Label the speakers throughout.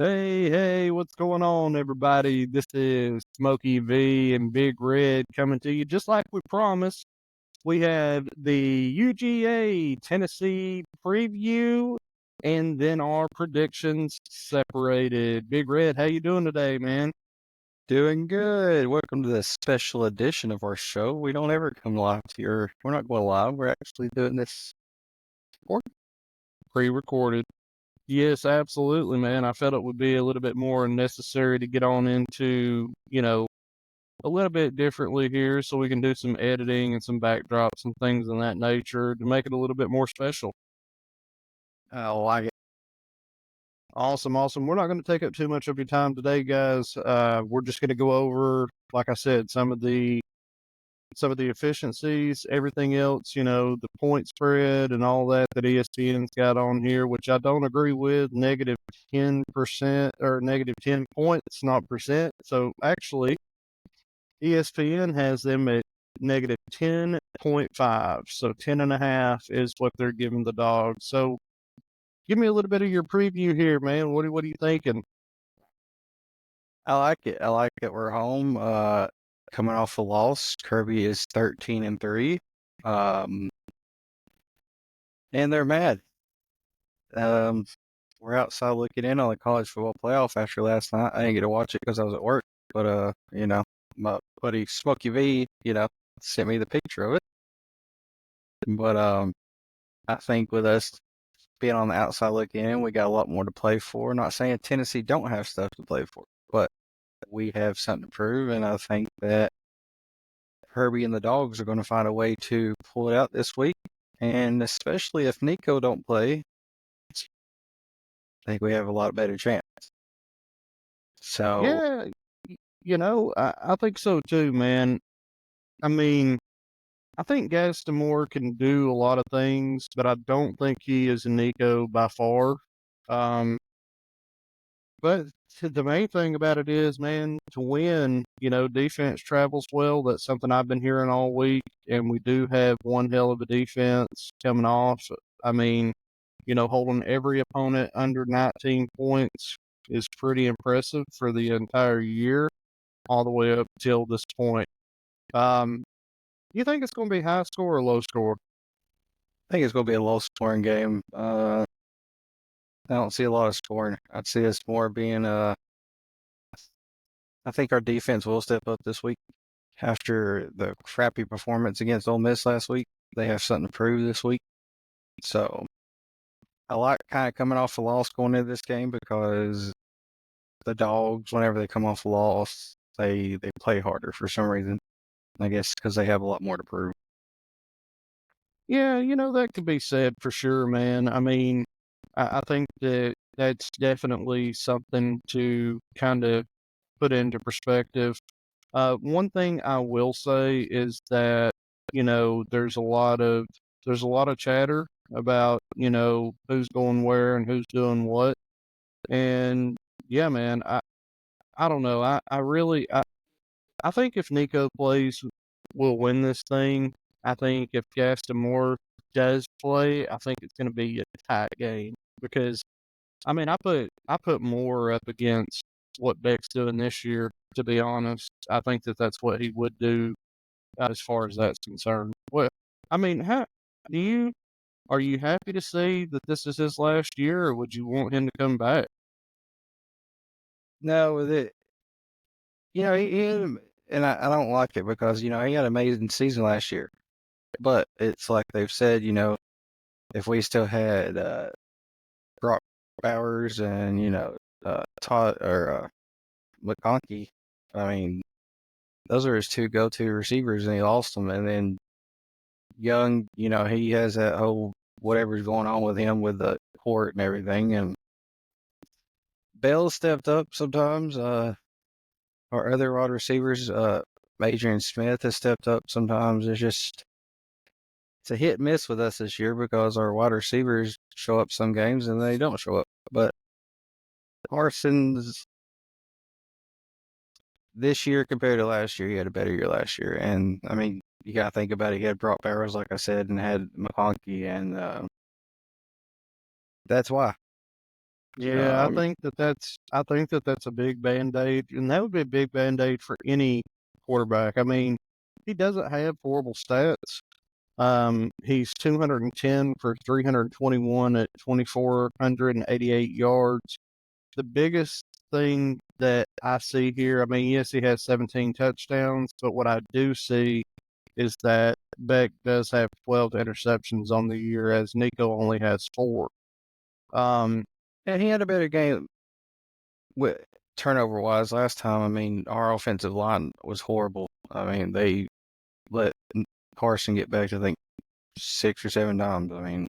Speaker 1: Hey, what's going on, everybody? This is SMOKEYV and Big Red coming to you just like we promised. We have the UGA Tennessee preview and then our predictions separated. Big Red, how you doing today, man?
Speaker 2: Doing good. Welcome to this special edition of our show. We don't ever come live here. We're not going live. We're actually doing this.
Speaker 1: Pre-recorded. Yes, absolutely, man. I felt it would be a little bit more necessary to get on into, a little bit differently here so we can do some editing and some backdrops and things of that nature to make it a little bit more special.
Speaker 2: I like it.
Speaker 1: Awesome. We're not going to take up too much of your time today, guys. We're just going to go over, like I said, some of the efficiencies, everything else, the point spread and all that ESPN's got on here, which I don't agree with. Negative 10% or negative 10 points, not percent. So actually, ESPN has them at negative 10.5. So 10.5 is what they're giving the Dogs. So give me a little bit of your preview here, man. What are you thinking?
Speaker 2: I like it. I like it. We're home. Coming off a loss. Kirby is 13-3. Um, and they're mad. We're outside looking in on the college football playoff after last night. I didn't get to watch it because I was at work, but my buddy Smokey V, sent me the picture of it. But I think with us being on the outside looking in, we got a lot more to play for. Not saying Tennessee don't have stuff to play for, but we have something to prove, and I think that Herbie and the Dogs are going to find a way to pull it out this week. And especially if Nico don't play, I think we have a lot better chance. So
Speaker 1: Yeah, I think so too, man. I mean, I think Gaston can do a lot of things, but I don't think he is Nico by far. Um, but the main thing about it is, man, to win, defense travels well. That's something I've been hearing all week, and we do have one hell of a defense coming off. I mean, holding every opponent under 19 points is pretty impressive for the entire year, all the way up till this point. Um, you think it's going to be high score or low score?
Speaker 2: I think it's going to be a low scoring game. I don't see a lot of scoring. I'd see us more being I think our defense will step up this week after the crappy performance against Ole Miss last week. They have something to prove this week. So I like kind of coming off a loss going into this game because the Dogs, whenever they come off a loss, they play harder for some reason. I guess because they have a lot more to prove.
Speaker 1: Yeah, that could be said for sure, man. I mean, I think that that's definitely something to kind of put into perspective. One thing I will say is that, there's a lot of chatter about, who's going where and who's doing what. And yeah, man, I don't know. I think if Nico plays, we'll win this thing. I think if Gaston Moore does play, I think it's going to be a tight game because I mean I put Moore up against what Beck's doing this year. To be honest, I think that's what he would do as far as that's concerned. Well, I mean, how do you are you happy to see that this is his last year, or would you want him to come back?
Speaker 2: No, with it, and I don't like it because he had an amazing season last year. But it's like they've said, if we still had Brock Bowers and Todd or McConkey, I mean, those are his two go-to receivers, and he lost them. And then Young, he has that whole whatever's going on with him with the court and everything. And Bell stepped up sometimes. Our other wide receivers, Major and Smith, has stepped up sometimes. It's a hit and miss with us this year because our wide receivers show up some games and they don't show up. But Parsons this year compared to last year, he had a better year last year. And I mean, you got to think about it. He had Brock Bowers, like I said, and had McConkey, and that's why.
Speaker 1: Yeah, I think that that's a big Band-Aid, and that would be a big Band-Aid for any quarterback. I mean, he doesn't have horrible stats. He's 210 for 321 at 2,488 yards. The biggest thing that I see here, I mean, yes, he has 17 touchdowns, but what I do see is that Beck does have 12 interceptions on the year, as Nico only has 4. Um,
Speaker 2: And he had a better game with turnover wise last time. I mean, our offensive line was horrible. I mean, they let Carson get back, I think, 6 or 7 times. I mean,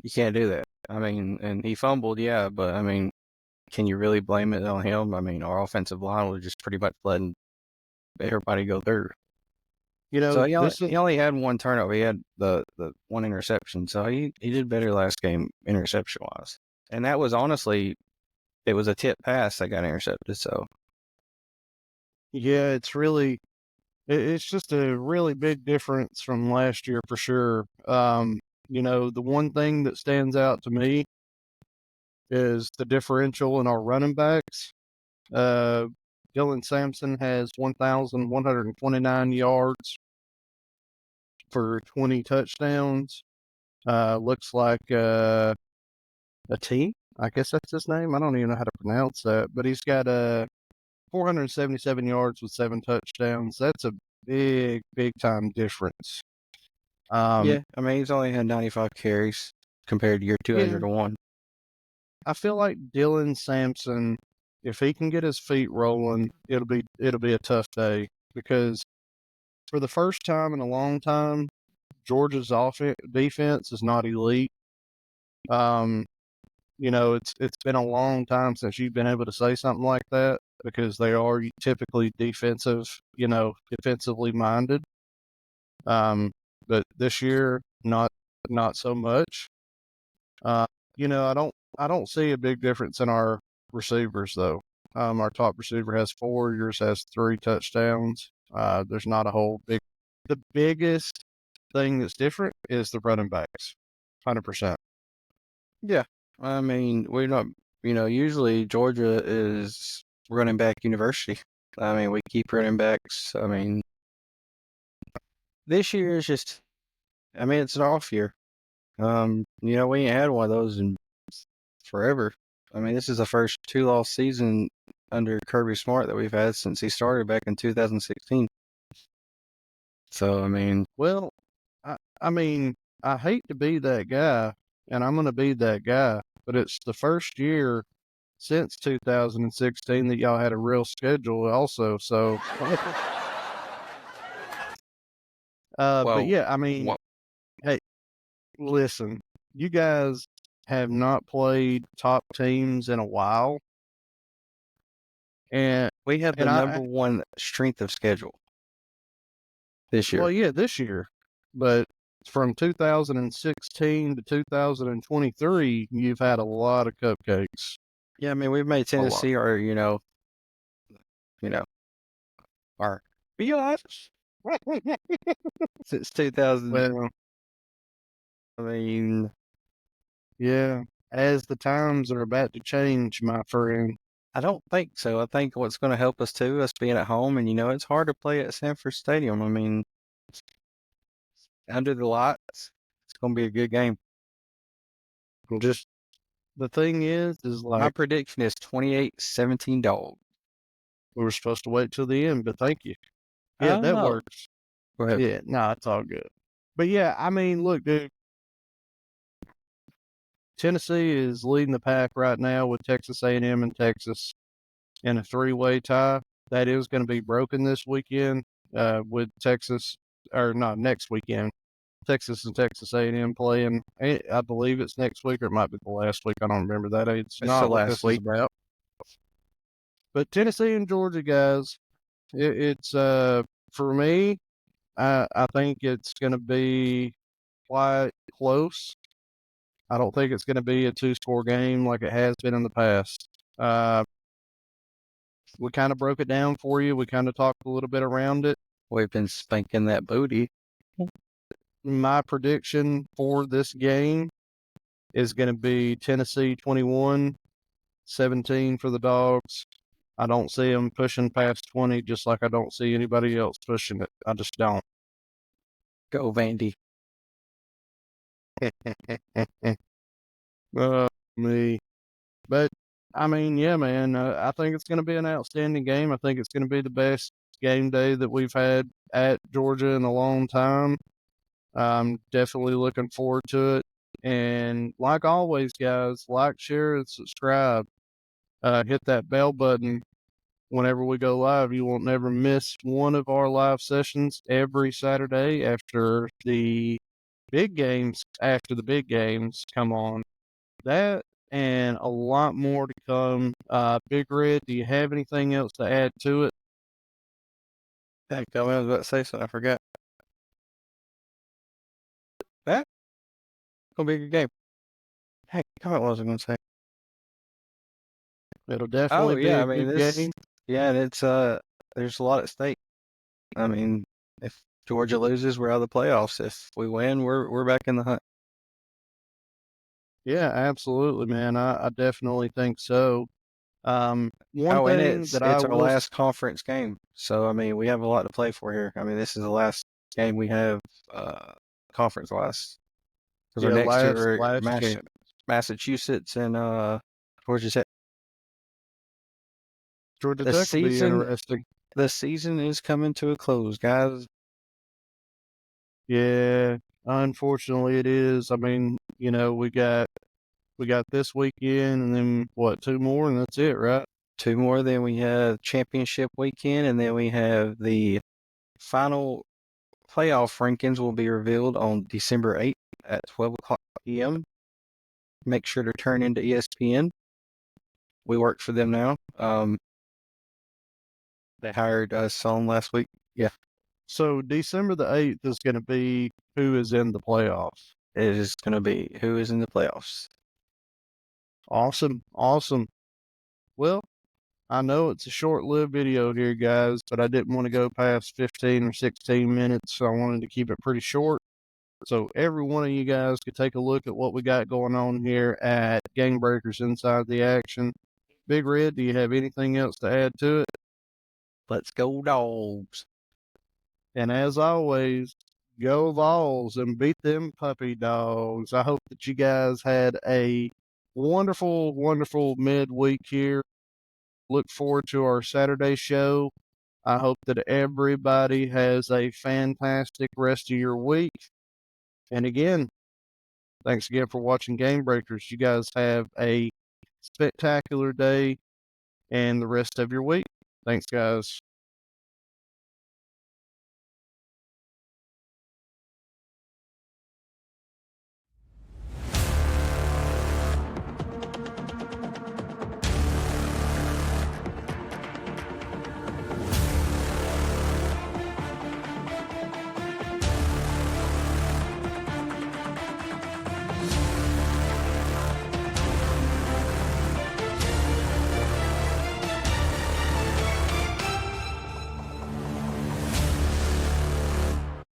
Speaker 2: you can't do that. I mean, and he fumbled, yeah, but I mean, can you really blame it on him? I mean, our offensive line was just pretty much letting everybody go through.
Speaker 1: you
Speaker 2: So
Speaker 1: know, this is
Speaker 2: he only had 1 turnover. He had the 1 interception. So he did better last game interception wise. And that was honestly, it was a tip pass that got intercepted. So
Speaker 1: yeah, it's just a really big difference from last year for sure. You know, the one thing that stands out to me is the differential in our running backs. Uh, Dylan Sampson has 1,129 yards for 20 touchdowns. Looks like a T. I guess that's his name. I don't even know how to pronounce that, but he's got 477 yards with 7 touchdowns. That's a big time difference.
Speaker 2: yeah, I mean, he's only had 95 carries compared to your
Speaker 1: Yeah,
Speaker 2: 201.
Speaker 1: I feel like Dylan Sampson, if he can get his feet rolling, it'll be a tough day because for the first time in a long time, Georgia's defense is not elite. Um, you know, it's been a long time since you've been able to say something like that because they are typically defensively minded. Um, but this year, not so much. Uh, I don't see a big difference in our receivers though. Our top receiver has 4, yours has 3 touchdowns. There's not a whole big. The biggest thing that's different is the running backs, 100%.
Speaker 2: Yeah, I mean, we're not, usually Georgia is running back university. I mean, we keep running backs. I mean, this year is just, I mean, it's an off year. We ain't had one of those in forever. I mean, this is the first 2-loss season under Kirby Smart that we've had since he started back in 2016. So, I mean,
Speaker 1: Well, I mean, I hate to be that guy, and I'm going to be that guy, but it's the first year since 2016 that y'all had a real schedule also. So, but
Speaker 2: well,
Speaker 1: yeah, I mean,
Speaker 2: what
Speaker 1: hey, listen, you guys have not played top teams in a while, and
Speaker 2: we have the
Speaker 1: and
Speaker 2: number one strength of schedule this year.
Speaker 1: well, yeah, this year, but from 2016 to 2023, you've had a lot of cupcakes,
Speaker 2: Yeah, I mean, we've made
Speaker 1: a lot.
Speaker 2: Tennessee our, you know, our biatch since 2000.
Speaker 1: Well,
Speaker 2: I mean,
Speaker 1: yeah, as the times are about to change, my friend.
Speaker 2: I don't think so. I think what's going to help us too, us being at home, and it's hard to play at Sanford Stadium. I mean, under the lights, it's going to be a good game.
Speaker 1: Just the thing is
Speaker 2: My
Speaker 1: like
Speaker 2: prediction is 28-17 dog.
Speaker 1: we were supposed to wait till the end, but thank you.
Speaker 2: I
Speaker 1: Yeah,
Speaker 2: don't
Speaker 1: that
Speaker 2: know.
Speaker 1: works.
Speaker 2: Go ahead.
Speaker 1: Yeah, no, it's all good. But yeah, I mean, look, dude, Tennessee is leading the pack right now with Texas A&M and Texas in a 3-way tie. That is going to be broken this weekend with Texas, or not next weekend. Texas and Texas A&M playing. I believe it's next week, or it might be the last week. I don't remember that. It's
Speaker 2: It's the
Speaker 1: not what
Speaker 2: last
Speaker 1: this is
Speaker 2: week.
Speaker 1: about. But Tennessee and Georgia, guys, it's for me. I think it's going to be quite close. I don't think it's going to be a 2-score game like it has been in the past. We kind of broke it down for you. We kind of talked a little bit around it.
Speaker 2: We've been spanking that booty.
Speaker 1: My prediction for this game is going to be Tennessee 21, 17 for the Dogs. I don't see them pushing past 20, just like I don't see anybody else pushing it. I just don't.
Speaker 2: Go Vandy.
Speaker 1: Me. But, I mean, yeah, man, I think it's going to be an outstanding game. I think it's going to be the best game day that we've had at Georgia in a long time. I'm definitely looking forward to it. And like always, guys, like, share, and subscribe. Hit that bell button whenever we go live. You won't never miss one of our live sessions every Saturday after the big games. After the big games come on, that and a lot more to come. Big Red, do you have anything else to add to it?
Speaker 2: Heck, I was about to say something. I forgot. That gonna be a good game. Heck, what was I gonna say?
Speaker 1: It'll
Speaker 2: Oh
Speaker 1: definitely be
Speaker 2: yeah,
Speaker 1: a
Speaker 2: I mean
Speaker 1: good
Speaker 2: this.
Speaker 1: game.
Speaker 2: Yeah, and it's there's a lot at stake. I mean, if Georgia loses, we're out of the playoffs. If we win, we're back in the hunt.
Speaker 1: Yeah, absolutely, man. I definitely think so. One
Speaker 2: Oh, and
Speaker 1: thing that I
Speaker 2: it's our
Speaker 1: will
Speaker 2: last conference game, so I mean we have a lot to play for here. I mean this is the last game we have conference wise because our
Speaker 1: yeah,
Speaker 2: next two
Speaker 1: last
Speaker 2: are
Speaker 1: last game.
Speaker 2: Massachusetts and Georgia Tech.
Speaker 1: Georgia
Speaker 2: The
Speaker 1: Tech will be
Speaker 2: season
Speaker 1: interesting.
Speaker 2: the season is coming to a close, guys.
Speaker 1: Yeah, unfortunately it is. I mean, we got this weekend and then what, two more and that's it, right?
Speaker 2: Two more. Then we have championship weekend, and then we have the final playoff rankings will be revealed on December 8th at 12 o'clock p.m. Make sure to turn into ESPN. We work for them now. They hired us on last week. Yeah,
Speaker 1: So December the 8th is going to be who is in the playoffs.
Speaker 2: it is going to be who is in the playoffs.
Speaker 1: Awesome. Awesome. Well, I know it's a short-lived video here, guys, but I didn't want to go past 15 or 16 minutes, so I wanted to keep it pretty short. So every one of you guys could take a look at what we got going on here at Game Breakers Inside the Action. Big Red, do you have anything else to add to it?
Speaker 2: Let's go, Dogs.
Speaker 1: And as always, go Vols and beat them puppy dogs. I hope that you guys had a wonderful, wonderful midweek here. Look forward to our Saturday show. I hope that everybody has a fantastic rest of your week. And again, thanks again for watching Game Breakers. You guys have a spectacular day and the rest of your week. Thanks, guys.